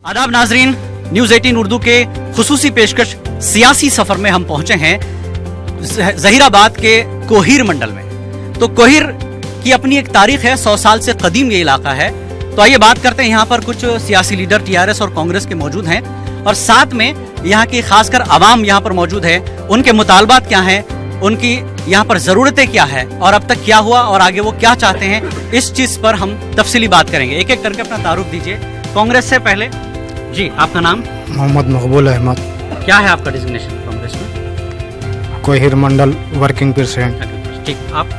आदाब नाजरीन, न्यूज 18 उर्दू के खुसूसी पेशकश सियासी सफर में हम पहुंचे हैं जहीराबाद के कोहिर मंडल में। तो कोहिर की अपनी एक तारीख है, 100 साल से कदीम ये इलाका है। तो आइए बात करते हैं, यहाँ पर कुछ सियासी लीडर टीआरएस और कांग्रेस के मौजूद हैं और साथ में यहाँ की खासकर आवाम यहाँ पर मौजूद है। उनके मुतालबात क्या हैं, उनकी यहाँ पर ज़रूरतें क्या है और अब तक क्या हुआ और आगे वो क्या चाहते हैं, इस चीज़ पर हम तफसीली बात करेंगे। एक एक करके अपना तारुफ दीजिए। कांग्रेस से पहले जी, आपका नाम? मोहम्मद मकबूल अहमद। क्या है आपका डिजिग्नेशन कांग्रेस में? कोहिर मंडल वर्किंग प्रेसिडेंट। ठीक, आप?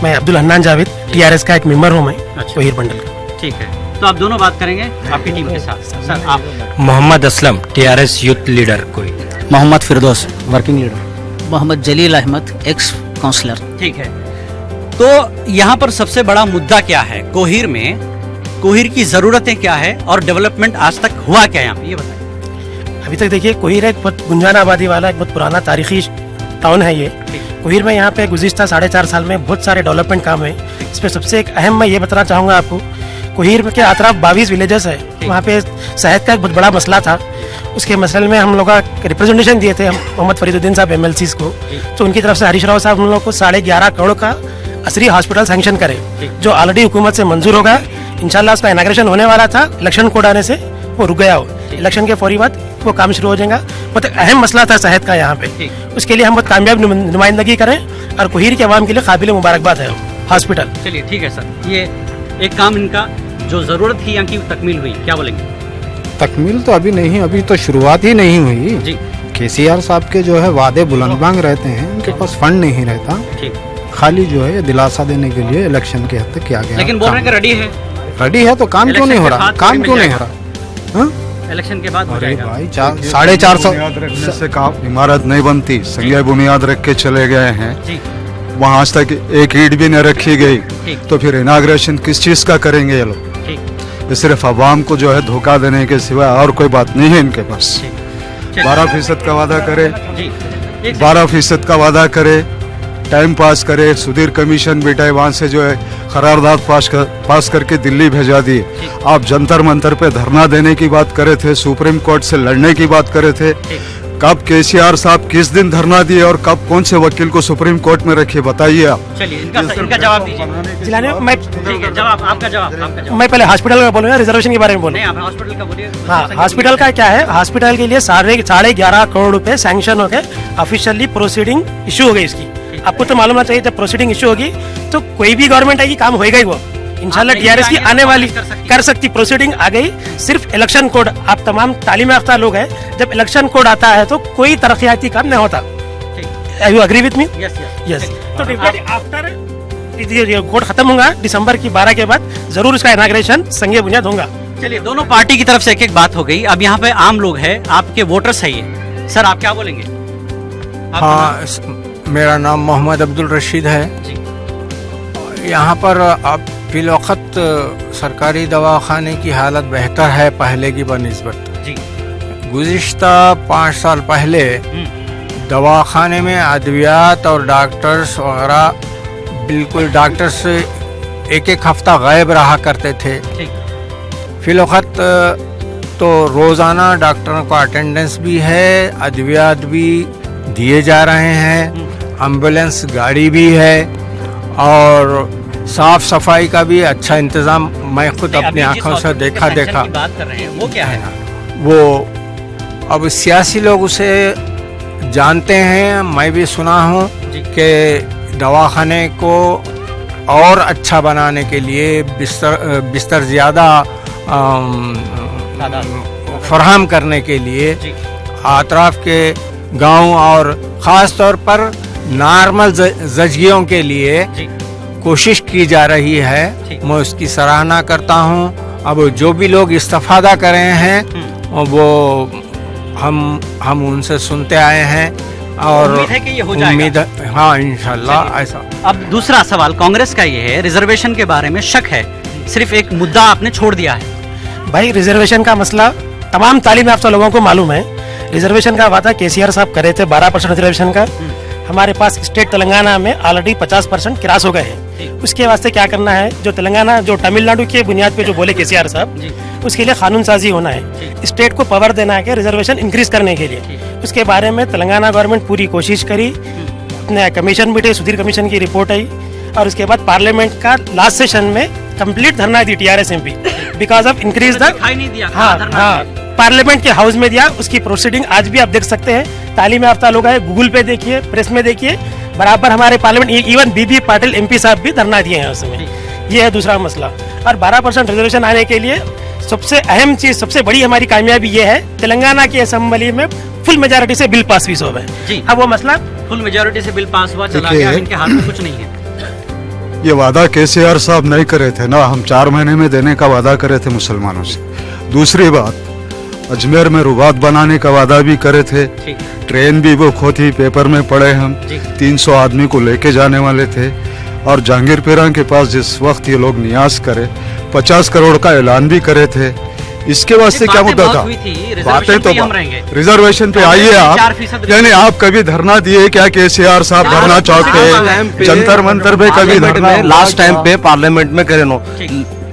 मैं अब्दुल हन्नान जावेद, टीआरएस का एक मेंबर हूँ मैं। अच्छा। कोहिर मंडल का। ठीक है, तो आप दोनों बात करेंगे आपकी टीम के साथ। सर आप? Mohammed Aslam, TRS youth leader Kohir. Mohammed Firdaus, working leader. Mohammed Jaleel Ahmed, ex councillor. ठीक है, तो यहाँ पर सबसे बड़ा मुद्दा क्या है कोहिर में? कोहिर की ज़रूरतें क्या है और डेवलपमेंट आज तक हुआ क्या यहाँ पे, ये बताइए। अभी तक देखिए, कोहिर एक बहुत गुंजान आबादी वाला एक बहुत पुराना तारीखी टाउन है ये। कोहिर में यहाँ पे गुज़िश्ता 4.5 साल में बहुत सारे डेवलपमेंट काम है। इसमें सबसे एक अहम मैं ये बताना चाहूँगा आपको, कोहिर के अतराफ 22 विलेजेस है। वहाँ पे शहद का एक बहुत बड़ा मसला था। उसके मसले में हम लोग का रिप्रेजेंटेशन दिए थे हम मोहम्मद फरीदुद्दीन साहब MLCs को, तो उनकी तरफ से हरीश राव साहब हम लोग को 11.5 करोड़ का असरी हॉस्पिटल सैंक्शन करे, जो ऑलरेडी हुकूमत से मंजूर होगा। इंशाल्लाह उसका इनाग्रेशन होने वाला था, इलेक्शन कोड आने से वो रुक गया हो। इलेक्शन के फौरी बाद वो काम शुरू हो जाएगा। बहुत अहम मसला था शहद का यहाँ पे, उसके लिए हम बहुत कामयाब नुमाइंदगी करें और कोहिर के अवाम के लिए काबिल मुबारकबाद है हॉस्पिटल। चलिए ठीक है सर, ये एक काम इनका जो ज़रूरत थी यहाँ की तकमील हुई, क्या बोलेंगे? तकमील तो अभी नहीं, अभी तो शुरुआत ही नहीं हुई जी। KCR साहब के जो है वादे बुलंदबांग रहते हैं, उनके पास फंड नहीं रहता। ठीक, खाली जो है दिलासा देने के लिए इलेक्शन के हद तक किया गया। लेकिन बोल रहे हैं कि रेडी है तो काम क्यों नहीं हो रहा? काम क्यों नहीं हो रहा? हाँ? इलेक्शन के बाद हो अरे जाएगा भाई 450 बुनियाद रखने से काम इमारत नहीं बनती। संज्ञा बुनियाद रख के चले गए हैं, जी। वहाँ आज तक एक ईंट भी न रखी गई, तो फिर इनाग्रेशन किस चीज का करेंगे ये लोग? ठीक, ये सिर्फ अवाम को जो है धोखा देने के सिवा और कोई बात नहीं है इनके पास। 12% का वादा करे, जी। 12% का वादा करे, टाइम पास करे, सुधीर कमीशन बिठाए, वहाँ से जो है करारदाद पास करके दिल्ली भेजा दिए। आप जंतर मंतर पे धरना देने की बात करे थे, सुप्रीम कोर्ट से लड़ने की बात करे थे। कब KCR साहब किस दिन धरना दिए और कब कौन से वकील को सुप्रीम कोर्ट में रखे, बताइए आप। चलिए इनका जवाब दीजिए। जिलाने मैं ठीक है, जवाब आपका जवाब। मैं पहले हॉस्पिटल का बोलूँगा, रिजर्वेशन के बारे में बोलूँ। नहीं, आप हॉस्पिटल का बोलिए। हाँ, हॉस्पिटल का क्या है, हॉस्पिटल के लिए 11.5 करोड़ रुपए सैंक्शन हो गए, ऑफिशियली प्रोसीडिंग इशू हो गई इसकी। आपको तो मालूम होना चाहिए, जब प्रोसीडिंग इशू होगी तो कोई भी गवर्नमेंट आएगी, काम होएगा ही वो। इंशाल्लाह टीआरएस की आने वाली कर सकती, प्रोसीडिंग आ गई। सिर्फ इलेक्शन कोड, आप तमाम तालीम याफ्ता लोग हैं, जब इलेक्शन कोड आता है तो कोई तरक्याती काम नहीं होता। You agree with me? Yes. तो आफ्टर ये कोड खत्म होगा दिसंबर की 12 के बाद, जरूर इसका इनाग्रेशन संगे बुनियाद होगा। चलिए, दोनों पार्टी की तरफ से एक एक बात हो गई। अब यहाँ पे आम लोग हैं, आपके वोटर्स है ये। सर आप क्या बोलेंगे? हाँ, मेरा नाम मोहम्मद अब्दुल रशीद है। यहाँ पर अब फिलवक्त सरकारी दवाखाने की हालत बेहतर है पहले की बनिस्बत। गुज़िश्ता 5 साल पहले दवाखाने में अद्वियात और डॉक्टर्स वगैरह बिल्कुल डॉक्टर्स एक हफ्ता गायब रहा करते थे। फिलवक्त तो रोज़ाना डॉक्टरों का अटेंडेंस भी है, अद्वियात भी दिए जा रहे हैं, एम्बुलेंस गाड़ी भी है और साफ सफाई का भी अच्छा इंतजाम मैं खुद अपनी आंखों से देखा बात कर रहे हैं, वो क्या है? वो अब सियासी लोग उसे जानते हैं, मैं भी सुना हूँ कि दवाखाने को और अच्छा बनाने के लिए बिस्तर ज़्यादा फराहम करने के लिए अतराफ के गांव और ख़ास तौर पर नॉर्मल ज़चगियों के लिए कोशिश की जा रही है। मैं उसकी सराहना करता हूँ। अब जो भी लोग इस्तेफादा कर रहे हैं वो हम उनसे सुनते आए हैं और उम्मीद है कि ये हो जाएगा। हाँ, इंशाल्लाह ऐसा। अब दूसरा सवाल कांग्रेस का ये है, रिजर्वेशन के बारे में शक है, सिर्फ एक मुद्दा आपने छोड़ दिया है। भाई रिजर्वेशन का मसला तमाम तालीम याफ्ता लोगों को मालूम है। रिजर्वेशन का वादा KCR साहब करे थे 12% रिजर्वेशन का। हमारे पास स्टेट तेलंगाना में ऑलरेडी 50% क्रॉस हो गए हैं। उसके वास्ते क्या करना है, जो तेलंगाना जो तमिलनाडु के बुनियाद पे जो बोले केसीआर साहब, उसके लिए कानून साजी होना है, स्टेट को पावर देना है कि रिजर्वेशन इंक्रीज करने के लिए। उसके बारे में तेलंगाना गवर्नमेंट पूरी कोशिश करी, अपने कमीशन बैठे, सुधीर कमीशन की रिपोर्ट आई और उसके बाद पार्लियामेंट का लास्ट सेशन में कंप्लीट धरना दी TRS MP because of increase the, हाँ पार्लियामेंट के हाउस में दिया। उसकी प्रोसीडिंग आज भी आप देख सकते हैं, तालीम याफ्ता लोग आए, गूगल पे देखिए, प्रेस में देखिए, बराबर हमारे parliament even BB Patil MP साहब भी धरना दिए हैं उसमें। ये है दूसरा मसला। और 12% रिजर्वेशन आने के लिए सबसे अहम चीज, सबसे बड़ी हमारी कामयाबी ये है, तेलंगाना की असेंबली में फुल मेजोरिटी से बिल पास हुआ है। अब वो मसला फुल मेजोरिटी से बिल पास हुआ, चला गया, इनके हाथ में कुछ नहीं है। ये वादा केसीआर साहब नहीं करे थे ना, हम 4 महीने में देने का वादा करे थे मुसलमानों से। दूसरी बात, अजमेर में रुबात बनाने का वादा भी करे थे, ट्रेन भी वो खोती, पेपर में पढ़े हम, 300 आदमी को लेके जाने वाले थे। और जहांगीरपुरा के पास जिस वक्त ये लोग नियाज करे 50 करोड़ का ऐलान भी करे थे। इसके वास्ते क्या मुद्दा था? बातें तो रिजर्वेशन पे आइए आप, यानी आप कभी धरना दिए क्या केसीआर साहब धरना चौक पे, जंतर मंतर पे कभी धरना? लास्ट टाइम पे पार्लियामेंट में करे नो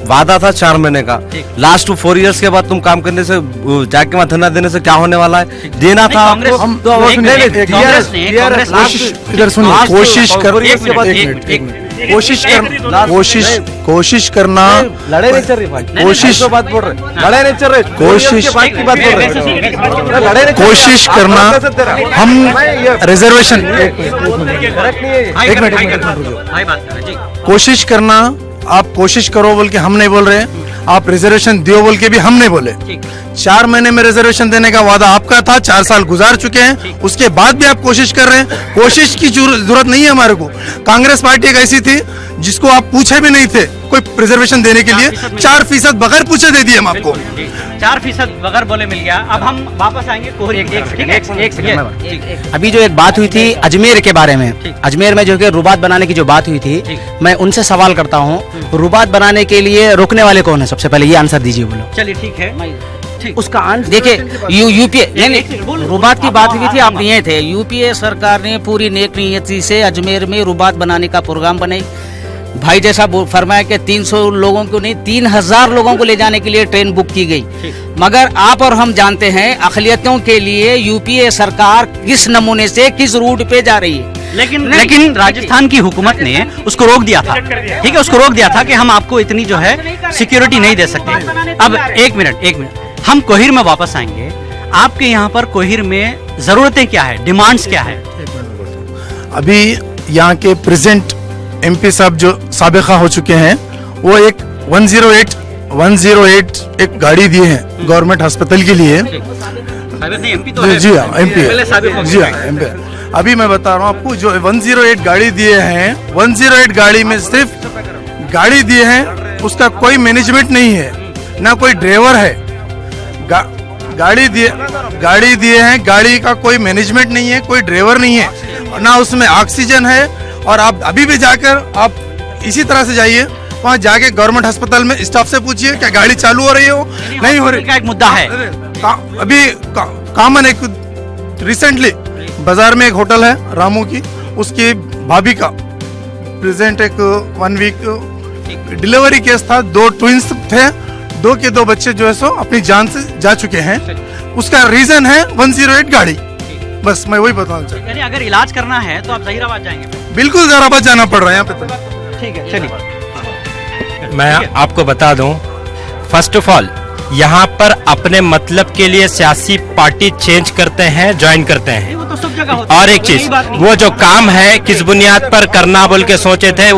वादा था 4 महीने का, लास्ट 4 इयर्स के बाद तुम काम करने से जाके वहाँ धरना देने से क्या होने वाला है? देना था आपको। हम तो कोशिश करना, लड़ाई नहीं चल रही भाई, कोशिश बात बोल रहे, लड़ाई नहीं चल रही, कोशिश बात की बात बोल रहे, कोशिश करना, हम रिजर्वेशन कोशिश करना, आप कोशिश करो बोल के हम नहीं बोल रहे, आप रिजर्वेशन दियो बोल के भी हम नहीं बोले। 4 महीने में रिजर्वेशन देने का वादा आपका था, 4 साल गुजार चुके हैं, उसके बाद भी आप कोशिश कर रहे हैं। कोशिश की जरूरत नहीं है हमारे को। कांग्रेस पार्टी एक ऐसी थी जिसको आप पूछे भी नहीं थे कोई रिजर्वेशन देने के लिए, 4% बगैर पूछे दे दिए हम आपको, 4% बगैर बोले मिल गया। अब हम वापस आएंगे अभी जो एक बात हुई थी अजमेर के बारे में, अजमेर में जो कि रुबात बनाने की जो बात हुई थी, मैं उनसे सवाल करता हूँ, रुबात बनाने के लिए रोकने वाले कौन है? सबसे पहले ये आंसर दीजिए। बोलो। चलिए ठीक है, उसका आंसर देखिए, यूपीए रुबात की बात हुई थी, आप नहीं थे। यूपीए सरकार ने पूरी नेक नीयती से अजमेर में रुबात बनाने का प्रोग्राम बनाई। भाई जैसा फरमाया कि 300 लोगों को नहीं, 3000 लोगों को ले जाने के लिए ट्रेन बुक की गई। मगर आप और हम जानते हैं अक़लियतों के लिए यूपीए सरकार किस नमूने से, किस रूट पे जा रही है। लेकिन राजस्थान की हुकूमत ने उसको रोक दिया था, ठीक है, उसको रोक दिया था कि हम आपको इतनी जो है सिक्योरिटी नहीं दे सकते। अब एक मिनट, हम कोहिर में वापस आएंगे। आपके यहाँ पर कोहिर में जरूरतें क्या है, डिमांड्स क्या है? अभी यहाँ के प्रेजेंट MP साहब जो साबिका हो चुके हैं, वो एक 108 एक गाड़ी दिए हैं गवर्नमेंट अस्पताल के लिए। जी हाँ, MP जी हाँ, MP। अभी मैं बता रहा हूँ आपको, जो 108 गाड़ी दिए हैं, 108 गाड़ी में सिर्फ गाड़ी दिए हैं, उसका कोई मैनेजमेंट नहीं है, ना कोई ड्राइवर है। गाड़ी दिए हैं, गाड़ी का कोई मैनेजमेंट नहीं है, कोई ड्राइवर नहीं है, ना उसमें ऑक्सीजन है। और आप अभी भी जाकर आप इसी तरह से जाइए, वहाँ जाके गवर्नमेंट अस्पताल में स्टाफ से पूछिए क्या गाड़ी चालू हो रही हो, नहीं हो रही। का एक मुद्दा है, अभी कॉमन एक रिसेंटली बाजार में एक होटल है रामू की, उसकी भाभी का प्रेजेंट एक 1 वीक डिलीवरी केस था। 2 ट्विंस थे, 2 के 2 बच्चे जो है सो अपनी जान से जा चुके हैं। उसका रीजन है 108 गाड़ी। बस मैं वही बताना चाहता हूँ। यानी अगर इलाज करना है तो आप जहीराबाद जाएंगे? बिल्कुल जहीराबाद जाना पड़ रहा है यहाँ पे। ठीक है, चलिए। मैं आपको बता दूं, फर्स्ट ऑफ ऑल यहाँ पर अपने मतलब के लिए सियासी पार्टी चेंज करते हैं, ज्वाइन करते हैं। वो तो सब जगह होता है। और एक चीज, वो जो काम है किस बुनियाद पर करना बोल के सोचे थे,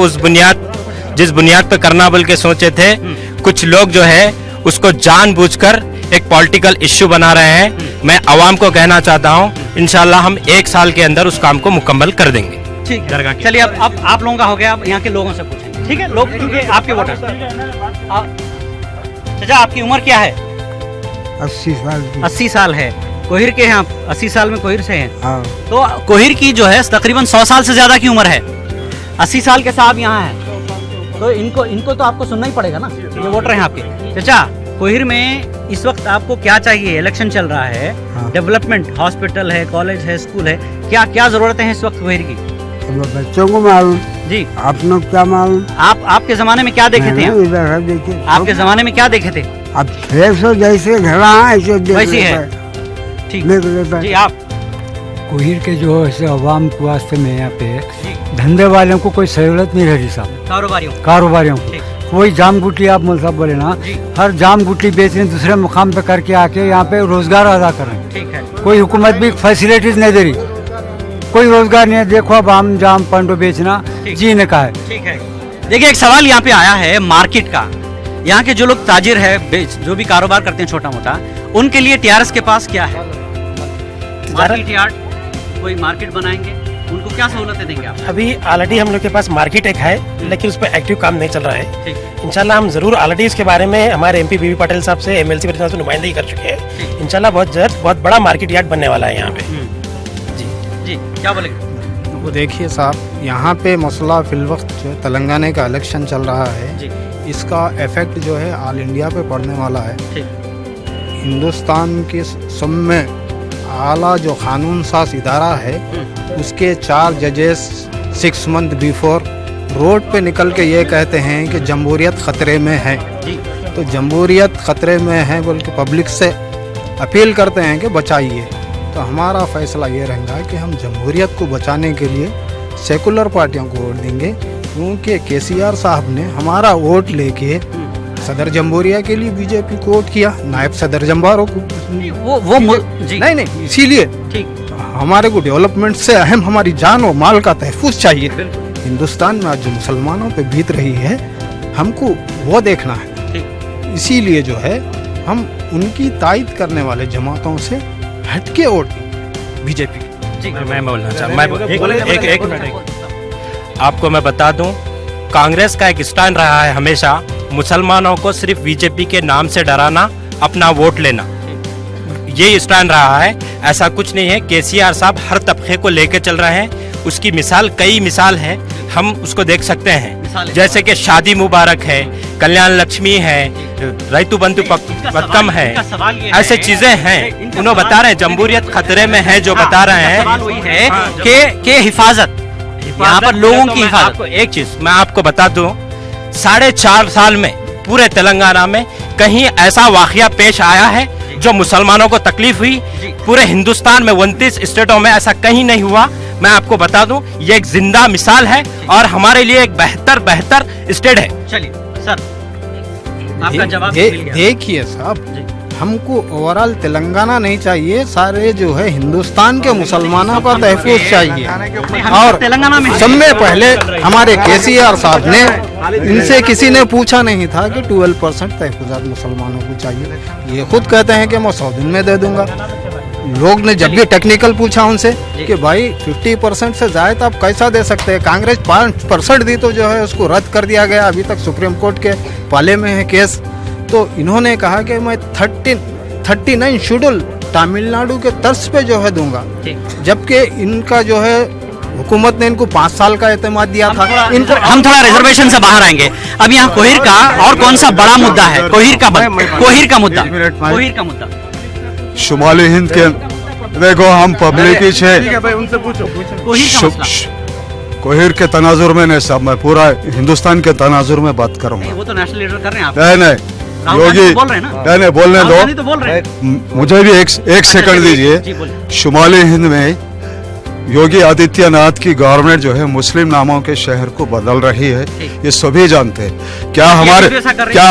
जिस बुनियाद पर करना बोल के सोचे थे, कुछ लोग जो है उसको जानबूझकर एक पॉलिटिकल इश्यू बना रहे हैं। मैं आवाम को कहना चाहता हूं, इंशाल्लाह हम 1 साल के अंदर उस काम को मुकम्मल कर देंगे। ठीक है, चलिए अब आप लोगों का हो गया, अब यहाँ के लोगों से पूछेंगे, ठीक है? लोग क्योंकि आपके वोटर। चाचा आपकी उम्र क्या है? 80 साल। 80 साल है। कोहिर के हैं आप? 80 साल में कोहिर से हैं? हाँ। तो कोहिर की जो है तकरीबन 100 साल से ज्यादा की उम्र है। 80 साल के साहब यहाँ हैं, तो इनको तो आपको सुनना ही पड़ेगा ना, ये वोटर हैं आपके। चाचा कोहिर में इस वक्त आपको क्या चाहिए? इलेक्शन चल रहा है, हाँ। डेवलपमेंट, हॉस्पिटल है, कॉलेज है, स्कूल है, क्या क्या जरूरतें हैं इस वक्त कोहिर की? अब बच्चों को मालूम, जी आप लोग क्या मालूम? आपके जमाने में क्या देखे थे? मैंने इधर है, देखिए आपके जमाने में क्या देखे थे? अब 600 जैसे घड़ा ऐसे देख वैसी है। लेता ठीक देख लेता जी। आप कोहिर के जो ऐसे अवाम के वास्ते में यहाँ पे धंधे वालों को कोई सहूलत नहीं रही साहब, कारोबारियों को ठीक। कोई जाम गुटली, आप मोल साहब बोले ना, जी। हर जाम गुटली बेच रहे हैं, दूसरे मुकाम पे करके आके यहाँ पे रोजगार अदा कर रहे हैं। ठीक है। कोई हुकूमत भी फैसिलिटीज नहीं दे रही, कोई रोजगार नहीं है। देखो अब आम जाम पंडो बेचना ठीक। जीने का है। ठीक है। देखिए, एक सवाल यहाँ पे आया है मार्केट का। यहाँ के जो लोग ताजिर है, जो भी कारोबार करते हैं छोटा मोटा, उनके लिए टीआरएस के पास क्या है? मार्केट यार्ड, कोई मार्केट बनाएंगे, उनको क्या सहूलतें देंगे आप? अभी ऑलरेडी हम लोग के पास मार्केट एक है, लेकिन उस पर एक्टिव काम नहीं चल रहा है। ठीक। इंशाल्लाह हम जरूर ऑलरेडी इसके बारे में हमारे एमपी बीबी पटेल साहब से, एमएलसी प्रतिनिधियों से नुमाइंदगी कर चुके हैं। इंशाल्लाह बहुत जल्द बहुत बड़ा मार्केट यार्ड बनने वाला है यहाँ पे। जी क्या बोलेंगे? वो देखिए साहब, यहाँ पे मसला फिलवक्त जो तेलंगाना का इलेक्शन चल रहा है, जी इसका इफेक्ट जो है ऑल इंडिया पे पड़ने वाला है। ठीक। हिंदुस्तान के सब में आला जो कानून साज इदारा है, उसके 4 जजेस 6 मंथ बिफोर रोड पे निकल के ये कहते हैं कि जमहूरियत ख़तरे में है। जी। तो जमहूरियत ख़तरे में है बोल के पब्लिक से अपील करते हैं कि बचाइए। तो हमारा फैसला ये रहेगा कि हम जमहूरियत को बचाने के लिए सेकुलर पार्टियों को वोट देंगे, क्योंकि केसीआर साहब ने हमारा वोट लेके सदर जम्हूरिया के लिए बीजेपी को वोट किया, नायब सदर जम्बारों को जी। नहीं इसीलिए ठीक। हमारे को डेवलपमेंट से अहम हमारी जान और माल का तहफ़्फ़ुज़ चाहिए। हिंदुस्तान में आज जो मुसलमानों पे बीत रही है, हमको वो देखना है। ठीक। इसीलिए जो है हम उनकी तायद करने वाले जमातों से हटके वोट देंगे बीजेपी। जी मैं बोलना चाहूँ, एक मिनट आपको मैं बता दूं, कांग्रेस का एक स्टैंड रहा है हमेशा मुसलमानों को सिर्फ बीजेपी के नाम से डराना, अपना वोट लेना, ये स्टैंड रहा है। ऐसा कुछ नहीं है। केसीआर साहब हर तबके को लेकर चल रहे हैं, उसकी मिसाल कई मिसाल है, हम उसको देख सकते हैं। जैसे कि शादी मुबारक है, कल्याण लक्ष्मी है, रैतु बंधु पक्कम है, ऐसे चीजें हैं। उन्होंने बता रहे हैं जमहूरियत खतरे में है, जो बता रहे हैं सवाल वही है कि हिफाजत, यहाँ पर लोगों की हिफाजत। एक चीज मैं आपको बता दूं, 4.5 साल में पूरे तेलंगाना में कहीं ऐसा वाकया पेश आया है जो मुसलमानों को तकलीफ हुई? पूरे हिंदुस्तान में 29 स्टेटों में ऐसा कहीं नहीं हुआ। मैं आपको बता दूं, ये एक जिंदा मिसाल है और हमारे लिए एक बेहतर स्टेट है। चलिए सर, आपका जवाब मिल गया। देखिए साहब, हमको ओवरऑल तेलंगाना नहीं चाहिए, सारे जो है हिंदुस्तान के मुसलमानों का तहफ़्फ़ुज़ चाहिए। और तेलंगाना में सब में पहले हमारे केसीआर साहब ने, इनसे किसी ने पूछा नहीं था कि 12% तहफ़्फ़ुज़ात मुसलमानों को चाहिए। ये खुद कहते हैं कि मैं 100 दिन में दे दूंगा। लोग ने जब भी टेक्निकल पूछा उनसे कि भाई 50% से ज़्यादा आप कैसा दे सकते हैं? कांग्रेस 5% दी तो जो है उसको रद्द कर दिया गया, अभी तक सुप्रीम कोर्ट के पाले में है केस। तो इन्होंने कहा कि मैं 39 शेड्यूल तमिलनाडु के तर्ज पे जो है दूंगा, जबकि इनका जो है हुकूमत ने इनको 5 साल का एतमाद दिया था। हम थोड़ा रिजर्वेशन से बाहर आएंगे। अब यहाँ कोहिर का और कौन सा बड़ा मुद्दा है? कोहिर का मुद्दा शुमाली हिंद के देखो, हम पब्लिक ही छे, कोहिर के तनाजुर में नहीं साहब, मैं पूरा हिंदुस्तान के तनाजुर में बात करूँगा। वो तो नेशनल लीडर कर रहे हैं आप। नहीं योगी, बोल रहे हैं ना? नहीं बोलने राहुल तो बोल रहे हैं। दो, मुझे भी एक सेकंड दीजिए। शुमाली हिंद में योगी आदित्यनाथ की गवर्नमेंट जो है मुस्लिम नामों के शहर को बदल रही है, ये सभी जानते हैं। क्या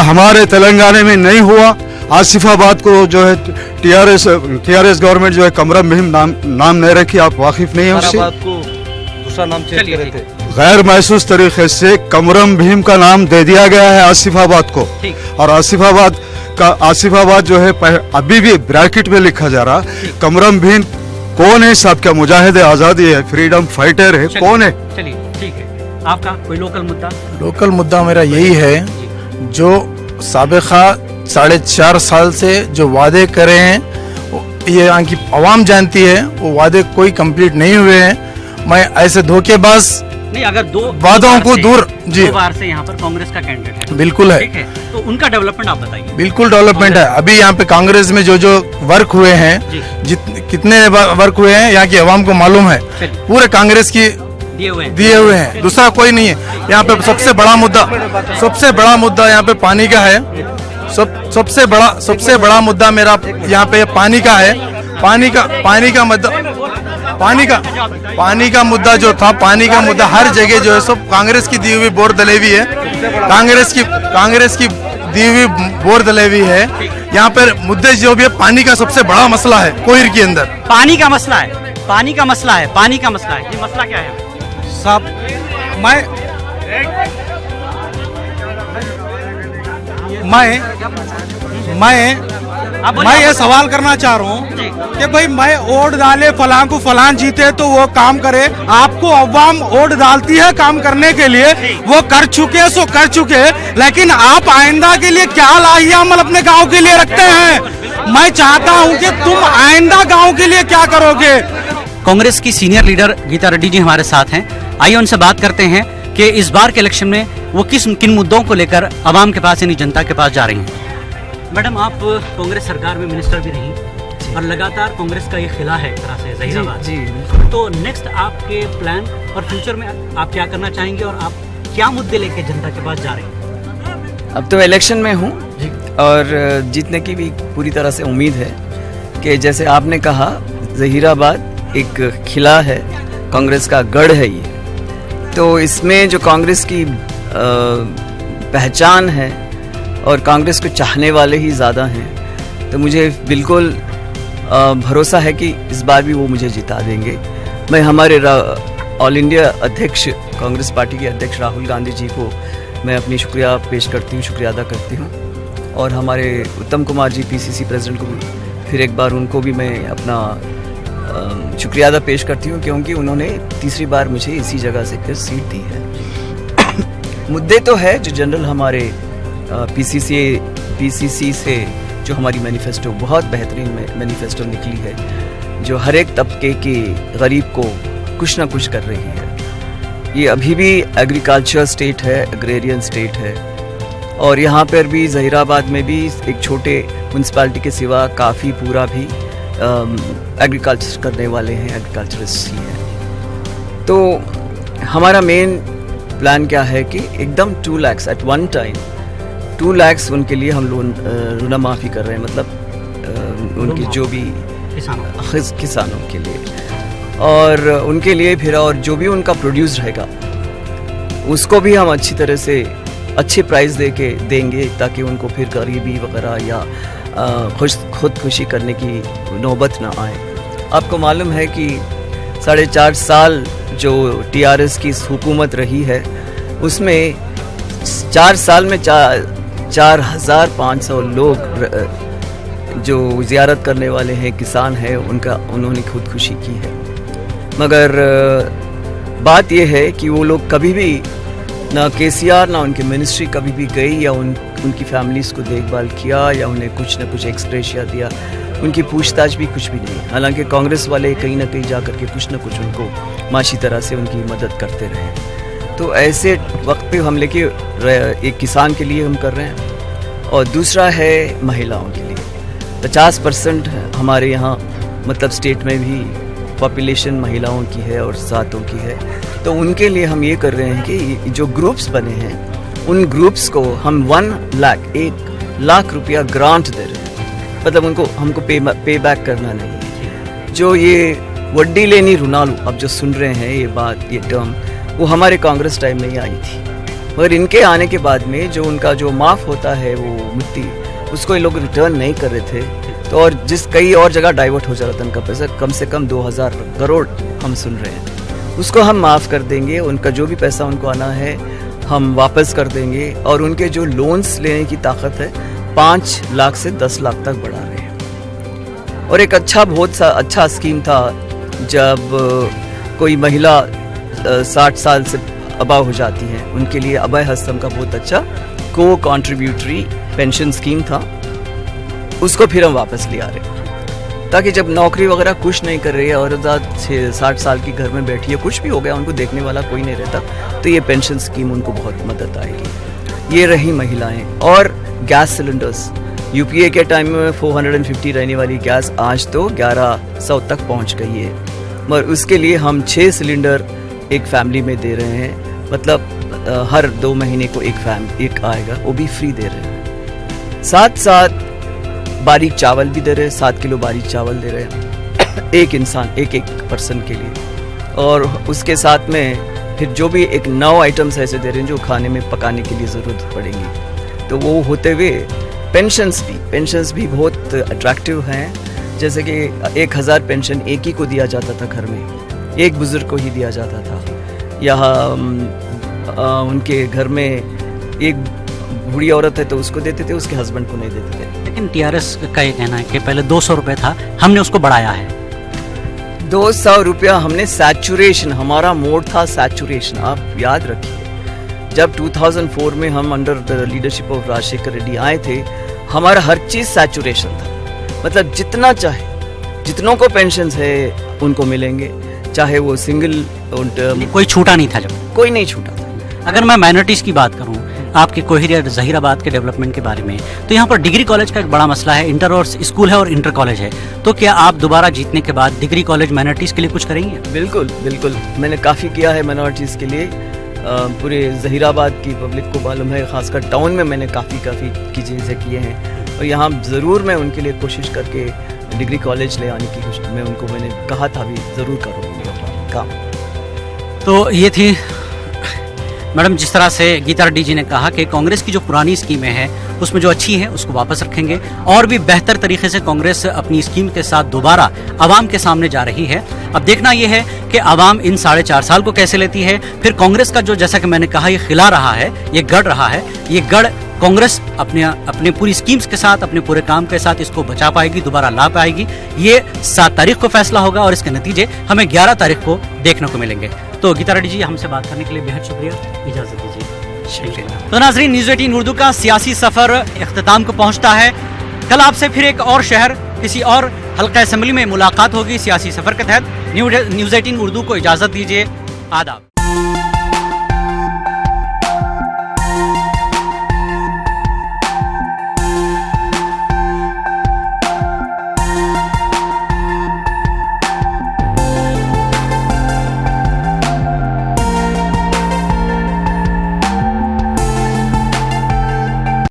हमारे तेलंगाना में नहीं हुआ? आसिफाबाद को जो है टीआरएस गवर्नमेंट जो है कमरम भीम नाम नहीं रखी, आप वाकिफ नहीं है उससे? दूसरा नाम चेंज करे थे, गैर महसूस तरीके से कमरम भीम का नाम दे दिया गया है आसिफाबाद को। और आसिफाबाद जो है अभी भी ब्रैकेट में लिखा जा रहा। कमरम भीम कौन है साहब? क्या मुजाहिद आजादी है, फ्रीडम फाइटर है, कौन है? चलिए ठीक है, आपका कोई लोकल मुद्दा? लोकल मुद्दा मेरा यही है, जो साबिका 4.5 साल से जो वादे करे हैं, ये यहाँ की आवाम जानती है, वो वादे कोई कंप्लीट नहीं हुए हैं। मैं ऐसे धोखेबाज नहीं, अगर वादों को दूर जी 2 बार से यहाँ पर कांग्रेस का कैंडिडेट है, बिल्कुल है, ठीक है, तो उनका डेवलपमेंट आप बताइए। बिल्कुल डेवलपमेंट है। अभी यहाँ पे कांग्रेस में जो वर्क हुए हैं, कितने वर्क हुए हैं यहाँ की आवाम को मालूम है, पूरे कांग्रेस की दिए हुए हैं, दूसरा कोई नहीं है। यहाँ पे सबसे बड़ा मुद्दा यहाँ पे पानी का है। सबसे बड़ा मुद्दा मेरा यहाँ पे पानी का है। पानी का मुद्दा जो था, पानी का मुद्दा हर जगह जो है सब कांग्रेस की दी हुई बोर दलेवी है, कांग्रेस की दी हुई बोर दलेवी है। यहाँ पर मुद्दे जो भी है, पानी का सबसे बड़ा मसला है कोहिर के अंदर। पानी का मसला है, ये मसला क्या है साहब? मैं ये सवाल करना चाह रहा हूँ कि भाई मैं वोट डाले फलां को, फलां जीते तो वो काम करे। आपको अवाम वोट डालती है काम करने के लिए, वो कर चुके, लेकिन आप आइंदा के लिए क्या लाहिया अमल अपने गांव के लिए रखते हैं? मैं चाहता हूँ कि तुम आइंदा गांव के लिए क्या करोगे? कांग्रेस की सीनियर लीडर गीता रेड्डी जी हमारे साथ हैं, आइए उनसे बात करते हैं कि इस बार के इलेक्शन में वो किन मुद्दों को लेकर आवाम के पास यानी जनता के पास जा रही हैं। मैडम, आप कांग्रेस सरकार में मिनिस्टर भी रही और लगातार कांग्रेस का ये खिला है एक तरह से जहीराबाद जी, तो नेक्स्ट आपके प्लान और फ्यूचर में आप क्या करना चाहेंगे और आप क्या मुद्दे लेके जनता के पास जा रहे हैं? अब तो इलेक्शन में हूँ और जीतने की भी पूरी तरह से उम्मीद है कि जैसे आपने कहा, जहीराबाद एक खिला है, कांग्रेस का गढ़ है ये, तो इसमें जो कांग्रेस की पहचान है और कांग्रेस को चाहने वाले ही ज़्यादा हैं, तो मुझे बिल्कुल भरोसा है कि इस बार भी वो मुझे जिता देंगे। मैं हमारे ऑल इंडिया अध्यक्ष, कांग्रेस पार्टी के अध्यक्ष राहुल गांधी जी को मैं अपनी शुक्रिया पेश करती हूँ, शुक्रिया अदा करती हूँ, और हमारे उत्तम कुमार जी पीसीसी प्रेसिडेंट को भी फिर एक बार उनको भी मैं अपना शुक्रिया अदा पेश करती हूँ, क्योंकि उन्होंने तीसरी बार मुझे इसी जगह से फिर सीट दी है। मुद्दे तो है जो जनरल हमारे पीसीसी से जो हमारी मैनिफेस्टो, बहुत बेहतरीन मैनिफेस्टो निकली है, जो हर एक तबके के गरीब को कुछ ना कुछ कर रही है। ये अभी भी एग्रीकल्चर स्टेट है, एग्रेरियन स्टेट है, और यहाँ पर भी जहीराबाद में भी एक छोटे म्यूनसिपैलिटी के सिवा काफ़ी पूरा भी एग्रीकल्चर करने वाले हैं, एग्रीकल्चरिस्ट ही हैं। तो हमारा मेन प्लान क्या है कि एकदम 2 lakh at one time 2 lakh उनके लिए हम लोन ऋण माफ़ी कर रहे हैं, मतलब उनकी जो भी किसानों के लिए, और उनके लिए फिर और जो भी उनका प्रोड्यूस रहेगा उसको भी हम अच्छी तरह से अच्छे प्राइस देंगे, ताकि उनको फिर गरीबी वगैरह या खुदकुशी करने की नौबत ना आए। आपको मालूम है कि 4.5 साल जो टीआरएस की हुकूमत रही है, उसमें 4 साल में 4,500 लोग जो ज़ियारत करने वाले हैं, किसान हैं, उन्होंने खुदकुशी की है। मगर बात यह है कि वो लोग कभी भी ना केसीआर ना उनकी मिनिस्ट्री कभी भी गई या उनकी फैमिलीज़ को देखभाल किया या उन्हें कुछ न कुछ एक्सप्रेशिया दिया, उनकी पूछताछ भी कुछ भी नहीं। हालांकि कांग्रेस वाले कहीं ना कहीं जा कर के कुछ न कुछ उनको माशी तरह से उनकी मदद करते रहे। तो ऐसे वक्त पे हम लेके एक किसान के लिए हम कर रहे हैं, और दूसरा है महिलाओं के लिए। 50% हमारे यहाँ मतलब स्टेट में भी पॉपुलेशन महिलाओं की है और सातों की है, तो उनके लिए हम ये कर रहे हैं कि जो ग्रुप्स बने हैं उन ग्रुप्स को हम 1 लाख रुपया ग्रांट दे रहे हैं, मतलब हमको पे बैक करना नहीं है। जो ये वड्डी लेनी रुनालू अब जो सुन रहे हैं ये बात, ये टर्म, वो हमारे कांग्रेस टाइम में ही आई थी, मगर इनके आने के बाद में जो उनका जो माफ़ होता है वो मिट्टी, उसको ये लोग रिटर्न नहीं कर रहे थे, तो और कई और जगह डाइवर्ट हो जा रहा था उनका पैसा, कम से कम 2000 करोड़ हम सुन रहे हैं, उसको हम माफ़ कर देंगे। उनका जो भी पैसा उनको आना है हम वापस कर देंगे, और उनके जो लोन्स लेने की ताकत है 5 लाख से 10 लाख तक बढ़ा रहे हैं। और एक बहुत अच्छा स्कीम था, जब कोई महिला 60 साल से अबव हो जाती हैं, उनके लिए अभय हस्तम का बहुत अच्छा को-कंट्रीब्यूटरी पेंशन स्कीम था, उसको फिर हम वापस ले आ रहे हैं। ताकि जब नौकरी वगैरह कुछ नहीं कर रही है और 60 साल की घर में बैठी है, कुछ भी हो गया, उनको देखने वाला कोई नहीं रहता, तो ये पेंशन स्कीम उनको बहुत मदद आएगी। ये रही महिलाएं। और गैस सिलेंडर्स, यूपीए के टाइम में 450 रहने वाली गैस आज तो 1100 तक पहुंच गई है, मगर उसके लिए हम 6 सिलेंडर एक फैमिली में दे रहे हैं, मतलब हर 2 महीने को एक आएगा, वो भी फ्री दे रहे हैं। साथ साथ बारीक चावल भी दे रहे हैं, 7 किलो बारीक चावल दे रहे हैं एक इंसान, एक पर्सन के लिए। और उसके साथ में फिर जो भी एक 9 आइटम्स ऐसे दे रहे हैं जो खाने में पकाने के लिए ज़रूरत पड़ेंगी। तो वो होते हुए पेंशन्स भी बहुत अट्रैक्टिव हैं। जैसे कि 1000 पेंशन एक ही को दिया जाता था घर में, एक बुजुर्ग को ही दिया जाता था। यहाँ उनके घर में एक बूढ़ी औरत है तो उसको देते थे, उसके हस्बैंड को नहीं देते थे। लेकिन टीआरएस का ये कहना है कि पहले 200 रुपए था, हमने उसको बढ़ाया है। 200 रुपया हमने सैचुरेशन, हमारा मोड था सैचुरेशन। आप याद रखिए, जब 2004 में हम under the leadership of Rajasekhar Reddy आए थे, हमारा हर चीज सैचुरेशन था। मतलब जितना चाहे, जितनों को पेंशन है उनको मिलेंगे, चाहे वो सिंगल, कोई छूटा नहीं था, जब कोई नहीं छूटा था। अगर मैं माइनॉरिटीज की बात करूं, आपके कोहिर या जहीराबाद के डेवलपमेंट के बारे में, तो यहाँ पर डिग्री कॉलेज का एक बड़ा मसला है। इंटर और स्कूल है और इंटर कॉलेज है, तो क्या आप दोबारा जीतने के बाद डिग्री कॉलेज माइनॉरिटीज के लिए कुछ करेंगे? बिल्कुल बिल्कुल, मैंने काफ़ी किया है माइनॉरिटीज़ के लिए। पूरे जहीराबाद की पब्लिक को मालूम है, खासकर टाउन में मैंने काफ़ी की चीज़ें किए हैं। और यहाँ ज़रूर मैं उनके लिए कोशिश करके डिग्री कॉलेज ले आने की कोशिश, मैं उनको मैंने कहा था भी ज़रूर करूँगा काम। तो ये थी मैडम, जिस तरह से गीता रेड्डी जी ने कहा कि कांग्रेस की जो पुरानी स्कीमें हैं उसमें जो अच्छी है उसको वापस रखेंगे, और भी बेहतर तरीके से कांग्रेस अपनी स्कीम के साथ दोबारा आवाम के सामने जा रही है। अब देखना यह है कि आवाम इन 4.5 साल को कैसे लेती है। फिर कांग्रेस का जो, जैसा कि मैंने कहा, ये खिला रहा है, ये गढ़ रहा है, ये गढ़ कांग्रेस अपने पूरी स्कीम्स के साथ, अपने पूरे काम के साथ इसको बचा पाएगी, दोबारा ला पाएगी। ये 7 तारीख को फैसला होगा और इसके नतीजे हमें 11 तारीख को देखने को मिलेंगे। तो गीता रेड्डी जी, हमसे बात करने के लिए बेहद शुक्रिया, इजाजत दीजिए। तो नाजरीन, न्यूज़ 18 उर्दू का सियासी सफर इख्तिताम को पहुंचता है। कल आपसे फिर एक और शहर, किसी और हल्का असेंबली में मुलाकात होगी सियासी सफर के तहत। न्यूज़ 18 उर्दू को इजाजत दीजिए। आदाब।